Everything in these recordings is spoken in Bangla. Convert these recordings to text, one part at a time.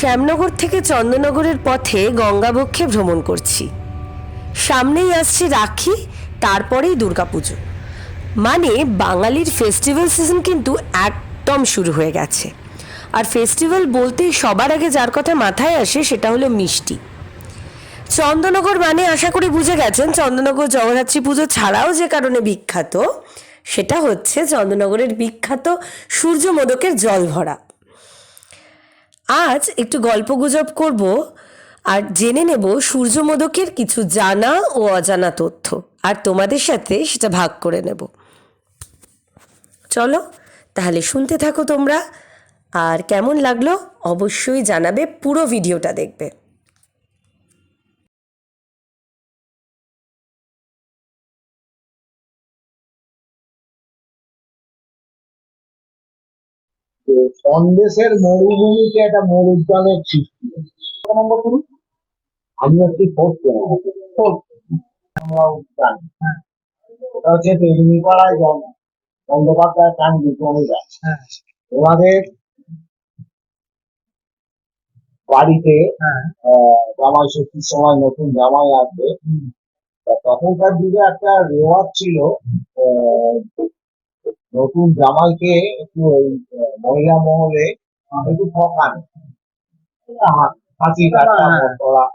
শ্যামনগর থেকে চন্দননগরের পথে গঙ্গাবক্ষে ভ্রমণ করছি। সামনেই আসছে রাখি, তারপরেই দুর্গাপুজো। মানে বাঙালির ফেস্টিভ্যাল সিজন কিন্তু একদম শুরু হয়ে গেছে। আর ফেস্টিভ্যাল বলতেই সবার আগে যার কথা মাথায় আসে সেটা হলো মিষ্টি। চন্দননগর মানে আশা করি বুঝে গেছেন, চন্দননগর জগদ্ধাত্রী পুজো ছাড়াও যে কারণে বিখ্যাত সেটা হচ্ছে চন্দননগরের বিখ্যাত সূর্য মোদকের জল ভরা। আজ একটু গল্পগুজব করব আর জেনে নেব সূর্য মোদকের কিছু জানা ও অজানা তথ্য, আর তোমাদের সাথে সেটা ভাগ করে নেব। চলো তাহলে শুনতে থাকো তোমরা, আর কেমন লাগলো অবশ্যই জানাবে, পুরো ভিডিওটা দেখবে। সন্দেশের মরুভূমিতে একটা মরুদ্যানের সৃষ্টি হয়েছে। কত নম্বর করুন? আমি হচ্ছি ফোর্থ আমরাও জানি। ওটা হচ্ছে তেজনীপাড়ায় বন্দ্যোপাধ্যায় কান বিপণী গাছ। ওনাদের বাড়িতে জামাই ষষ্ঠীর সময় নতুন জামাই আসবে, তখনকার যুগে একটা রেওয়াজ ছিল নতুন জামাইকে একটু ওই মহিলা মহলে একটু ঠকানো, হাসি ঠাট্টা করা।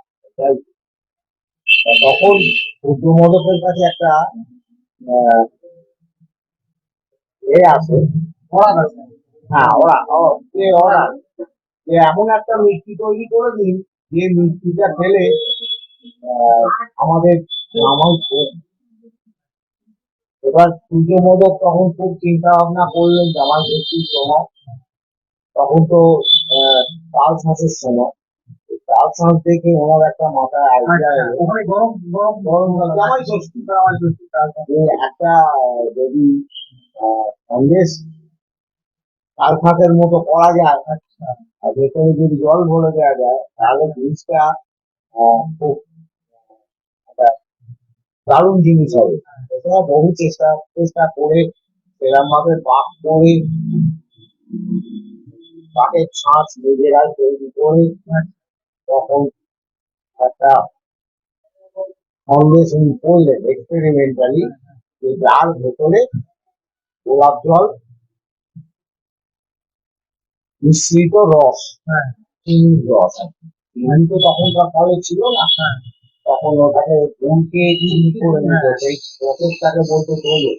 তখন সূর্যমোদকের কাছে একটা এ আছে, ওরা যে এমন একটা মিষ্টি তৈরি করে দিন যে মিষ্টিটা খেলে আমাদের জামাই খুব। এবার সূর্যমোদক তখন খুব চিন্তা ভাবনা করলেন জামাই ষষ্ঠীর সময়, তখন তো তাল শাঁসের সময়। তাল শাঁস দেখে ওনার একটা মাথায় আইডিয়া এলো, জামাই ষষ্ঠী একটা যদি সন্দেশ তাল শাঁসের মতো করা যায়, আর ভেতরে যদি জল ভরে দেওয়া যায়, তাহলে জিনিসটা খুব একটা দারুণ জিনিস হবে। এছাড়া বহু চেষ্টা চেষ্টা করে সেরকম ভাবে পাক করে পাকের ছাঁচ নিজেরাই তৈরি করে তখন একটা সন্দেশ উনি করলেন এক্সপেরিমেন্টালি, যে যার ভেতরে গোলাপ জল মিশ্রিত রস, চিনির রস। চিনি তো তখনকার ফলে ছিল না, তখন ওটাকে গুলকে চিনি করে নিত, সেই প্রসেসটাকে বলতো দোলো।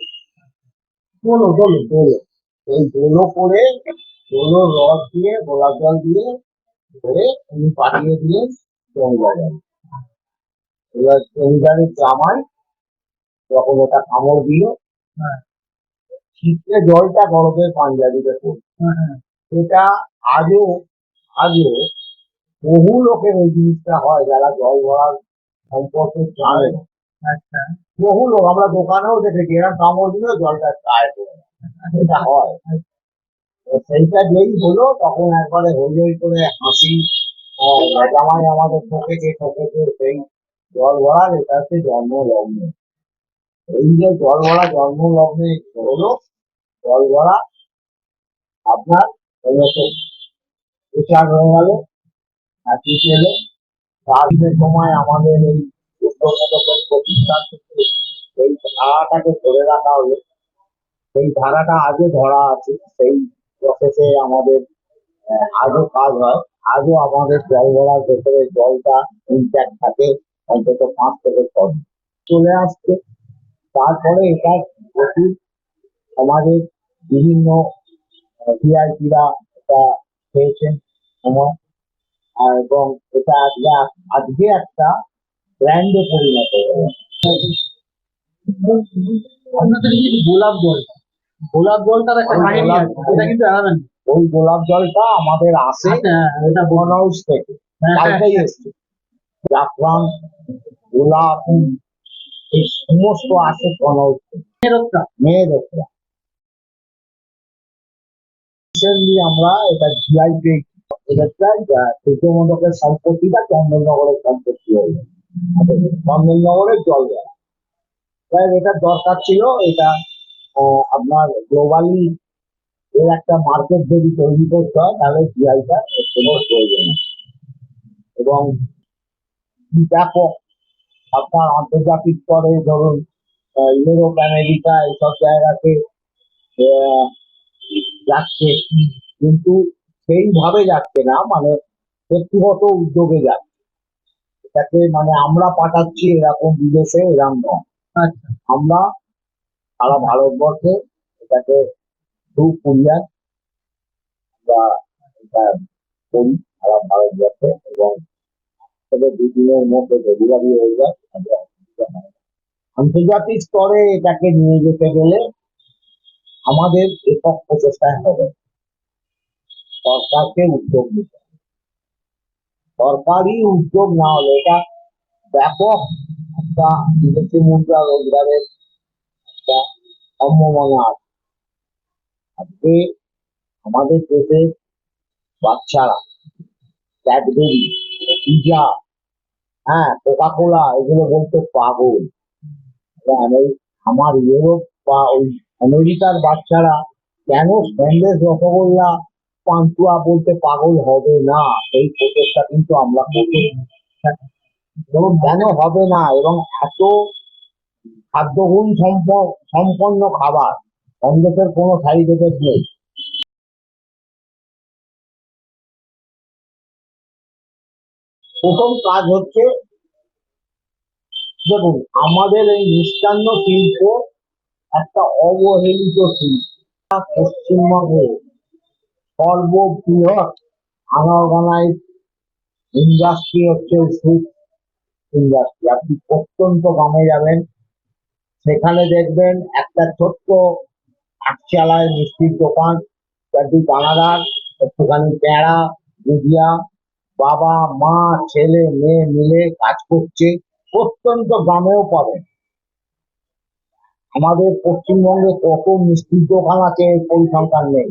দোলো দোলো দোলো এই দোলো করে দোলোর রস দিয়ে গোলাপ জল দিয়ে করে উনি পাঠিয়ে দিয়ে জমিদার। এবার জমিদারের জামাই যখন ওটা কামড় দিল, শীতে জলটা গরমের পাঞ্জাবিতে পড়ল। এটা আজও আজও বহু লোকের ওই জিনিসটা হয়, যারা জল ভরার সম্পর্কে জানে না। বহু লোক আমরা দোকানেও দেখেছি, এরা কামড় দিলে জলটা গায়ে পড়ে, এটা হয়। সেইটা যেই হলো তখন একবারে হই হই করে হাসি, জামাই আমাদের ঠকেছে ঠকেছে। সেই জল ভরার এটা হচ্ছে জন্ম লগ্ন। এই যে জল ভরা জন্ম লগ্নে হলো, জল ভরা আপনার প্রচার হয়ে গেল, এলো। তার সময় আমাদের এই প্রতিষ্ঠান থেকে সেই ধারাটাকে ধরে রাখা হলো, সেই ধারাটা আজও ধরা আছে। সেই প্রসেসে আমাদের আজও কাজ হয়, আজও আমাদের জল ভরার ভেতরে জলটা ইনট্যাক্ট থাকে অন্তত 5 থেকে 6 দিন চলে আসছে। তারপরে এটা প্রচুর সমাজের বিভিন্ন ভিআইপিরা এটা পেয়েছেন সময়, এবং এটা আজকে একটা ব্র্যান্ডে পরিণত হয়ে গেছে। গোলাপ জল, গোলাপ জলটার একটা কাহিনী আছে, এটা কিন্তু জানাবেন। ওই গোলাপ জলটা আমাদের আসে এটা বন হাউস থেকে, কালকেই এসছে। জাফরান, গোলাপ, এই সমস্ত আসে বন হাউস থেকে। মেয়েরটা রিসেন্টলি আমরা এটা জিআই পেয়েছি। এটা সূর্যমন্ডলের সম্পত্তিটা চন্দননগরের সম্পত্তি হয়ে যায়, চন্দননগরের জল দেওয়া। তাই এটা দরকার ছিল, এটা আপনার গ্লোবালি এর একটা মার্কেট যদি তৈরি করতে হয় তাহলে জিআইটা প্রয়োজন। এবং ব্যাপক আপনার আন্তর্জাতিক স্তরে ধরুন ইউরোপ আমেরিকা এইসব জায়গাতে আহ, যাচ্ছে, কিন্তু সেইভাবে যাচ্ছে না, মানে ব্যক্তিগত উদ্যোগে যাচ্ছে। এটাকে মানে আমরা পাঠাচ্ছি এরকম বিদেশে এরকম নয়। আমরা সারা ভারতবর্ষে এটাকে থ্রু কুরিয়ার বা এটা করি সারা ভারতবর্ষে, এবং তবে 2 দিনের মধ্যে ডেলিভারি হয়ে যায়, তাতে অসুবিধা হয় না। আন্তর্জাতিক স্তরে এটাকে নিয়ে যেতে গেলে আমাদের একক প্রচেষ্টায় হবে, সরকারকে উদ্যোগ নিতে হবে। সরকারি উদ্যোগ না হলে এটা ব্যাপক একটা বিদেশি মুদ্রা রোজগারের একটা সম্ভাবনা আছে। আজকে আমাদের দেশের বাচ্চারা ক্যাডবেরি, পিজা, হ্যাঁ, কোকা কোলা এগুলো বলতে পাগল। আমার ইউরোপ বা ওই আমেরিকার বাচ্চারা কেন সন্দেশ, রসগোল্লা, পান্তুয়া বলতে পাগল হবে না? এই প্রচেষ্টা কিন্তু আমরা করি। এবং কেন হবে না? এবং এত খাদ্যগুণ সম্পন্ন খাবার, সন্দেশের কোনো সাইড এফেক্ট নেই। প্রথম কাজ হচ্ছে, দেখুন, আমাদের এই মিষ্টান্ন শিল্প একটা অবহেলিত শিল্প। পশ্চিমবঙ্গে সর্ববৃহৎ আনঅর্গানাইজ ইন্ডাস্ট্রি হচ্ছে সুইট ইন্ডাস্ট্রি। আপনি প্রত্যন্ত গ্রামে যাবেন, সেখানে দেখবেন একটা ছোট্ট আটচালায় মিষ্টির দোকান, চারটি দানাদার, একটুখানি পেঁড়া, গুজিয়া, বাবা মা ছেলে মেয়ে মিলে কাজ করছে। প্রত্যন্ত গ্রামেও পাবেন। আমাদের পশ্চিমবঙ্গে কত মিষ্টির দোকান আছে এর পরিসংখ্যান নেই।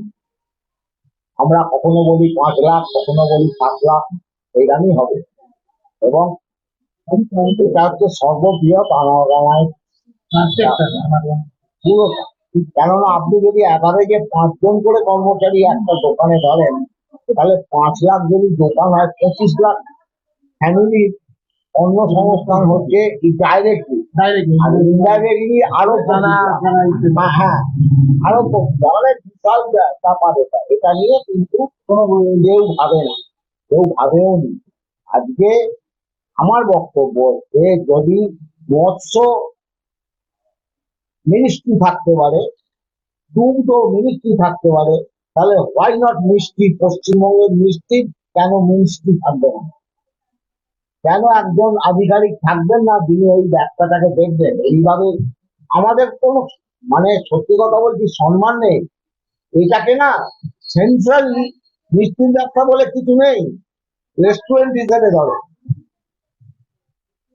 আমরা কখনো বলি 5 লাখ, কখনো বলি 7 লাখ, এইরকমই হবে। এবং এটা হচ্ছে সর্ববৃহৎ আনারগাঁওয়ের পুরোটা। কেননা আপনি যদি অ্যাভারেজে 5 জন করে কর্মচারী একটা দোকানে ধরেন, তাহলে 5 লাখ যদি দোকান হয়, 25 লাখ ফ্যামিলির কর্মসংস্থান হচ্ছে ডাইরেক্টলি। আর ইনডাইরেক্টলি আরো হ্যাঁ, আরো মানে বিশাল ব্যাপার এটা। এটা নিয়ে কিন্তু কোনো কেউ ভাবে না, কেউ ভাবেও নি। আজকে আমার বক্তব্য যে যদি মৎস্য মিনিস্ট্রি থাকতে পারে, দুগ্ধ মিনিস্ট্রি থাকতে পারে, তাহলে হোয়াই নট মিষ্টি? পশ্চিমবঙ্গের মিষ্টি কেন মিনিস্ট্রি থাকবে না? কেন একজন আধিকারিক থাকবেন না যিনি ওই ব্যবসাটাকে দেখবেন? এইভাবে আমাদের কোনো মানে সত্যি কথা বলছি সম্মান নেই। এটাকে না সেন্ট্রালি মিষ্টির ব্যবসা বলে কিছু নেই, রেস্টুরেন্ট হিসেবে ধরে,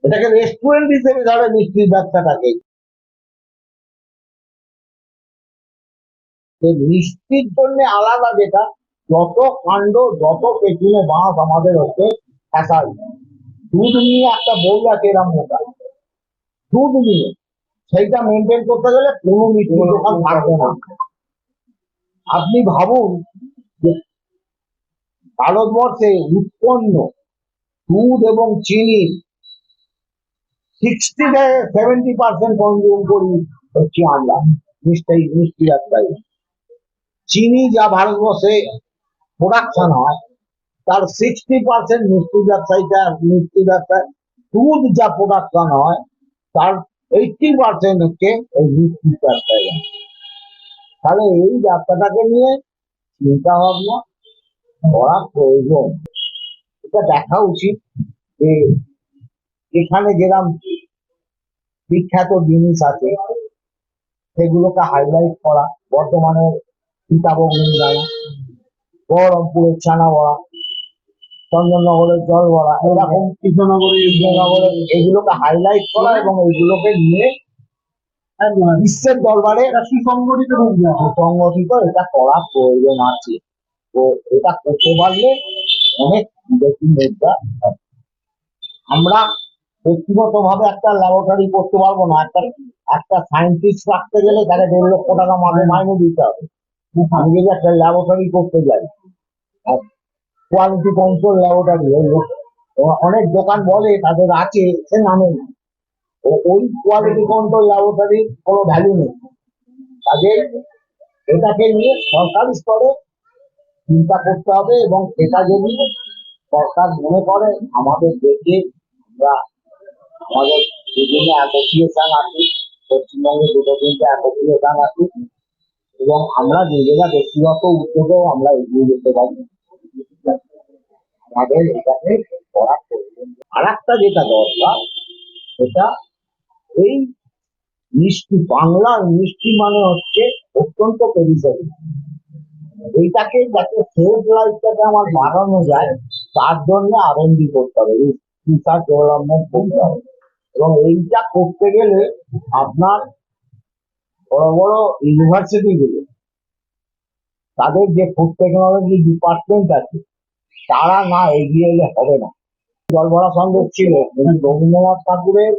এটাকে রেস্টুরেন্ট হিসেবে ধরে মিষ্টির ব্যবসাটাকে। মিষ্টির জন্য আলাদা যেটা, যত কাণ্ড, যত পেছনে বাঁশ আমাদের হচ্ছে ফ্যাসাল। দুধ নিয়ে একটা বই আছে এরম মোটা, দুধ নিয়ে সেইটা মেনটেন করতে গেলে কোনো মিষ্টির দোকান থাকবে না। আপনি ভাবুন যে ভারতবর্ষে উৎপন্ন দুধ এবং চিনি 60 থেকে 70% কনজিউম করি হচ্ছে আমরা মিষ্টি ব্যবসায়ী। চিনি যা ভারতবর্ষে প্রোডাকশন হয়, তার 60% মিষ্টি ব্যবসায়। দুধ যা প্রোডাকশন হয়, তার 80% হচ্ছে এই মিষ্টি ব্যবসায়। তাহলে এই ব্যবসাটাকে নিয়ে চিন্তা ভাবনা করা প্রয়োজন। এটা দেখা উচিত যে এখানে যেরকম বিখ্যাত জিনিস আছে সেগুলোকে হাইলাইট করা। বর্তমানে সীতাভোগ দানা, বহরমপুরের ছানা বড়া, চন্দননগরের জল বড়া, এরকম কৃষ্ণনগরের এগুলোকে হাইলাইট করা এবং এইগুলোকে নিয়ে বিশ্বের দরবারে সুসংগঠিত এটা করা প্রয়োজন আছে। তো এটা করতে পারলে অনেক বিদেশি মুদ্রা হবে। আমরা ব্যক্তিগত ভাবে একটা ল্যাবরেটরি করতে পারবো না। একটা সায়েন্টিস্ট রাখতে গেলে তাকে 1.5 লক্ষ টাকা মাইনে দিতে হবে। আমি যদি একটা ল্যাবরেটরি করতে যাই, কোয়ালিটি কন্ট্রোল ল্যাবরেটরি, অনেক দোকান বলে তাদের আছে, সে নামে না। ওই কোয়ালিটি কন্ট্রোল ল্যাবরেটরির কোনো ভ্যালু নেই। কাজে এটাকে নিয়ে সরকারি স্তরে চিন্তা করতে হবে, এবং এটা যদি সরকার মনে করে আমাদের দেশে আমরা আমাদের বিভিন্ন অ্যাসোসিয়েশন আছে, পশ্চিমবঙ্গে দুটো তিনটে অ্যাসোসিয়েশন আছে, এবং আমরা নিজেরা ব্যক্তিগত উদ্যোগেও আমরা এগিয়ে যেতে পারি। আমাদের এটাকে করা প্রয়োজন। আর একটা যেটা দরকার, সেটা এই মিষ্টি, বাংলার মিষ্টি মানে হচ্ছে অত্যন্ত পেরিসেবল। এইটাকে যাতে সেফ লাইফটাকে আমার বাড়ানো যায়, তার জন্য R&D করতে হবে, রিসার্চ ডেভেলপমেন্ট করতে হবে। এবং এইটা করতে গেলে আপনার বড় বড় ইউনিভার্সিটি গুলো, তাদের যে ফুড টেকনোলজি ডিপার্টমেন্ট আছে, তারা না এগিয়ে এলে হবে না। জল ভরা সন্দেশ ছিল, কিন্তু রবীন্দ্রনাথ ঠাকুরের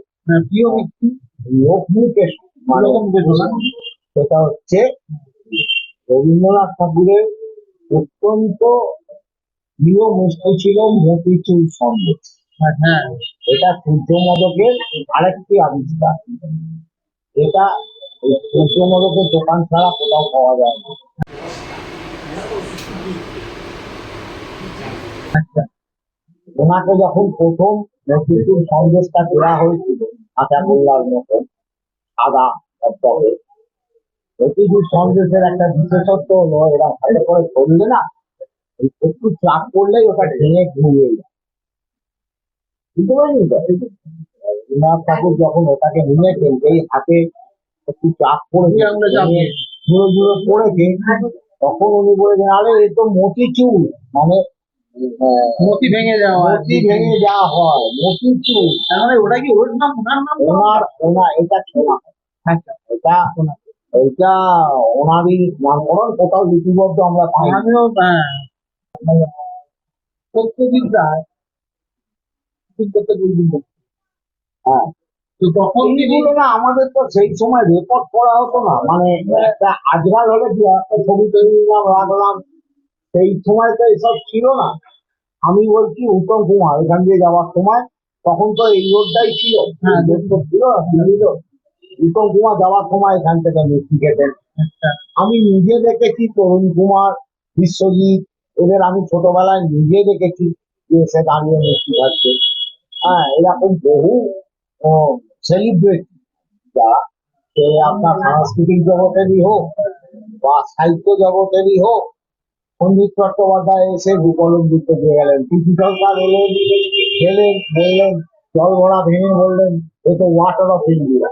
প্রিয় মিষ্টি লোকমুখে মানে সেটা হচ্ছে রবীন্দ্রনাথ ঠাকুরের অত্যন্ত প্রিয় মিষ্টি ছিল মতিচুর সন্দেশ। এটা সূর্যমোদকের আরেকটি আবিষ্কার। এটা ওই সূর্যমোদকের দোকান ছাড়া কোথাও পাওয়া যায় না। ওনাকে যখন প্রথম মতিচুর সন্দেশটা দেওয়া হয়েছিল, কাঁচা গোল্লার মতো সাদা টকটকে, মতিচুর সন্দেশের একটা বিশেষত্ব হলো, এরা ভালো করে ধরলে না, একটু চাপ করলেই ওটা ভেঙে ঘুরিয়ে যায়। বুঝতে পারিনি তো? রবীন্দ্রনাথ ঠাকুর যখন ওটাকে নিয়েছেন, এই হাতে একটু চাপ করে ঝুড়ো ঝুড়ো পড়েছে, তখন উনি বলেছেন, আরে এ তো মতিচুর, মানে মতি ভেঙে যাওয়া, মতি ভেঙে যাওয়া হয়, মতিচুর। তার মানে ওটা কি ওর নাম, ওনার নাম? ওনার এটা শোনা হয়। আচ্ছা, এটা এটা ওনারই নামকরণ, কোথাও লিপিবদ্ধ আমরা পাই না। আমিও সত্যজিৎ রায় ঠিক করতে বলছিল। হ্যাঁ, তো তখন তিনি এইগুলো না আমাদের তো সেই সময় রেকর্ড করা হতো না, মানে একটা আজকাল হলে কি একটা ছবি তৈরি করলাম, রাখলাম, সেই সময় তো এসব ছিল না। আমি বলছি উত্তম কুমার এখান দিয়ে যাওয়ার সময়, তখন তো এই রোডটাই ছিল, হ্যাঁ, রোড তো ছিল না, ছিল। উত্তম কুমার যাওয়ার সময় এখান থেকে মিষ্টি খেতেন। আমি নিজে দেখেছি তরুণ কুমার, বিশ্বজিৎ, এদের আমি ছোটবেলায় নিজে দেখেছি যে এসে দাঁড়িয়ে মিষ্টি খাচ্ছে। হ্যাঁ, এরকম বহু সেলিব্রিটি যারা, সে আপনার সাংস্কৃতিক জগতেরই হোক বা সাহিত্য জগতেরই হোক, সন্দীপ চট্টোপাধ্যায় এসে বিকলন দিতে দিয়ে গেলেন, পিসি সরকার এলেন, গেলেন, বললেন, জল ভরা ভেঙে বললেন, এ তো ওয়াটার অফ ইন্ডিয়া।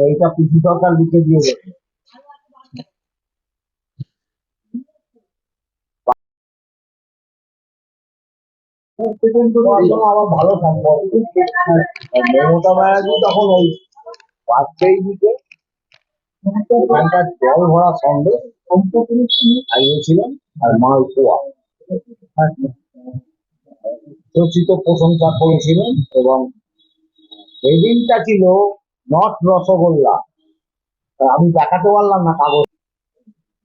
এইটা পিসি সরকার লিখে দিয়ে গেছে। কিন্তু আবার ভালো সম্পর্ক। মমতা ব্যানার্জি তখন ওই বাচ্চাই দিকে ওখানকার জল ভরা সন্দেশ খাইয়েছিলেন, আর মালপোয়া রচিত প্রশংসা করেছিলেন। এবং হেডিংটা ছিল নট রসগোল্লা, আমি দেখাতে পারলাম না কাগজ,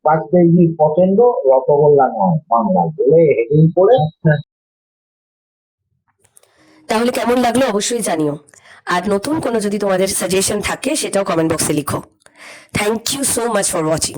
বাজপেয়ীর পছন্দ রসগোল্লা নয় বাংলায় বলে হেডিং করে। তাহলে কেমন লাগলো অবশ্যই জানিও। আর নতুন কোনো যদি তোমাদের সাজেশন থাকে সেটাও কমেন্ট বক্সে লিখো। Thank you so much for watching.